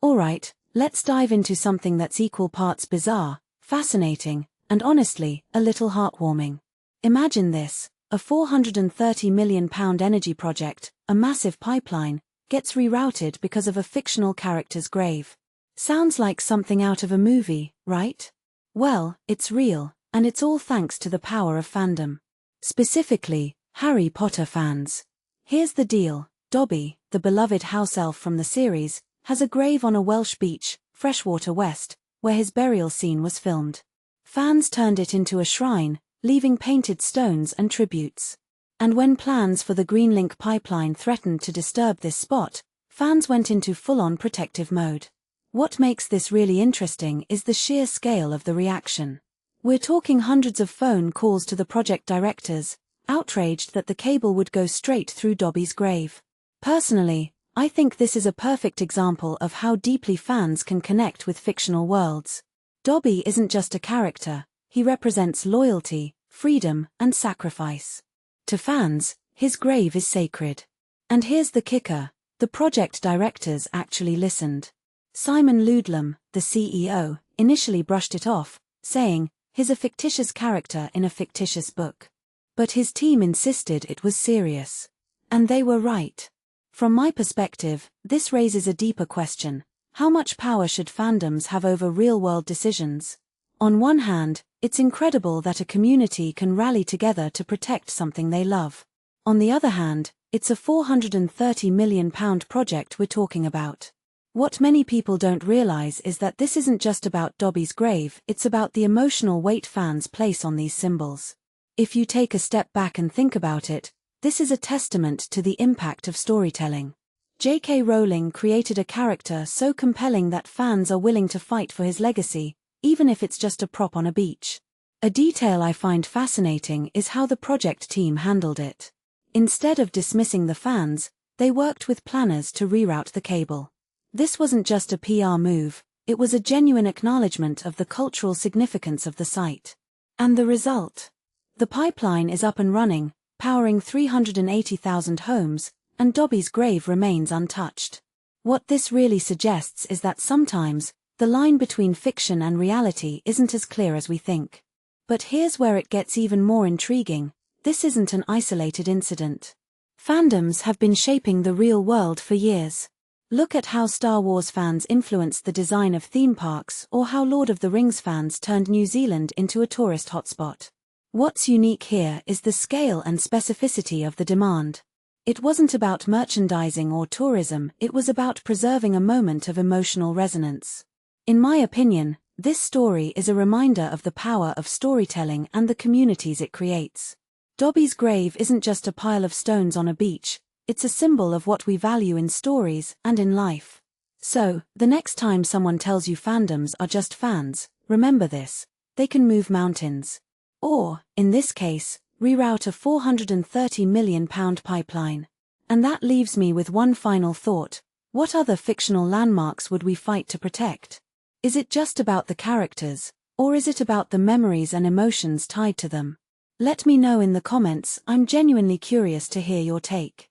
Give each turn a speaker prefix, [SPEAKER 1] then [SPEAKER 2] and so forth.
[SPEAKER 1] Alright, let's dive into something that's equal parts bizarre, fascinating, and honestly, a little heartwarming. Imagine this, a £430 million energy project, a massive pipeline, gets rerouted because of a fictional character's grave. Sounds like something out of a movie, right? Well, it's real, and it's all thanks to the power of fandom. Specifically, Harry Potter fans. Here's the deal, Dobby, the beloved house elf from the series, has a grave on a Welsh beach, Freshwater West, where his burial scene was filmed. Fans turned it into a shrine, leaving painted stones and tributes. And when plans for the Greenlink pipeline threatened to disturb this spot, fans went into full-on protective mode. What makes this really interesting is the sheer scale of the reaction. We're talking hundreds of phone calls to the project directors, outraged that the cable would go straight through Dobby's grave. Personally, I think this is a perfect example of how deeply fans can connect with fictional worlds. Dobby isn't just a character, he represents loyalty, freedom, and sacrifice. To fans, his grave is sacred. And here's the kicker, the project directors actually listened. Simon Ludlam, the CEO, initially brushed it off, saying, "He's a fictitious character in a fictitious book." But his team insisted it was serious. And they were right. From my perspective, this raises a deeper question. How much power should fandoms have over real-world decisions? On one hand, it's incredible that a community can rally together to protect something they love. On the other hand, it's a £430 million project we're talking about. What many people don't realize is that this isn't just about Dobby's grave, it's about the emotional weight fans place on these symbols. If you take a step back and think about it, this is a testament to the impact of storytelling. J.K. Rowling created a character so compelling that fans are willing to fight for his legacy, even if it's just a prop on a beach. A detail I find fascinating is how the project team handled it. Instead of dismissing the fans, they worked with planners to reroute the cable. This wasn't just a PR move, it was a genuine acknowledgement of the cultural significance of the site. And the result? The pipeline is up and running, powering 380,000 homes, and Dobby's grave remains untouched. What this really suggests is that sometimes, the line between fiction and reality isn't as clear as we think. But here's where it gets even more intriguing, this isn't an isolated incident. Fandoms have been shaping the real world for years. Look at how Star Wars fans influenced the design of theme parks or how Lord of the Rings fans turned New Zealand into a tourist hotspot. What's unique here is the scale and specificity of the demand. It wasn't about merchandising or tourism, it was about preserving a moment of emotional resonance. In my opinion, this story is a reminder of the power of storytelling and the communities it creates. Dobby's grave isn't just a pile of stones on a beach, it's a symbol of what we value in stories and in life. So, the next time someone tells you fandoms are just fans, remember this, they can move mountains. Or, in this case, reroute a £430 million pipeline. And that leaves me with one final thought, what other fictional landmarks would we fight to protect? Is it just about the characters, or is it about the memories and emotions tied to them? Let me know in the comments, I'm genuinely curious to hear your take.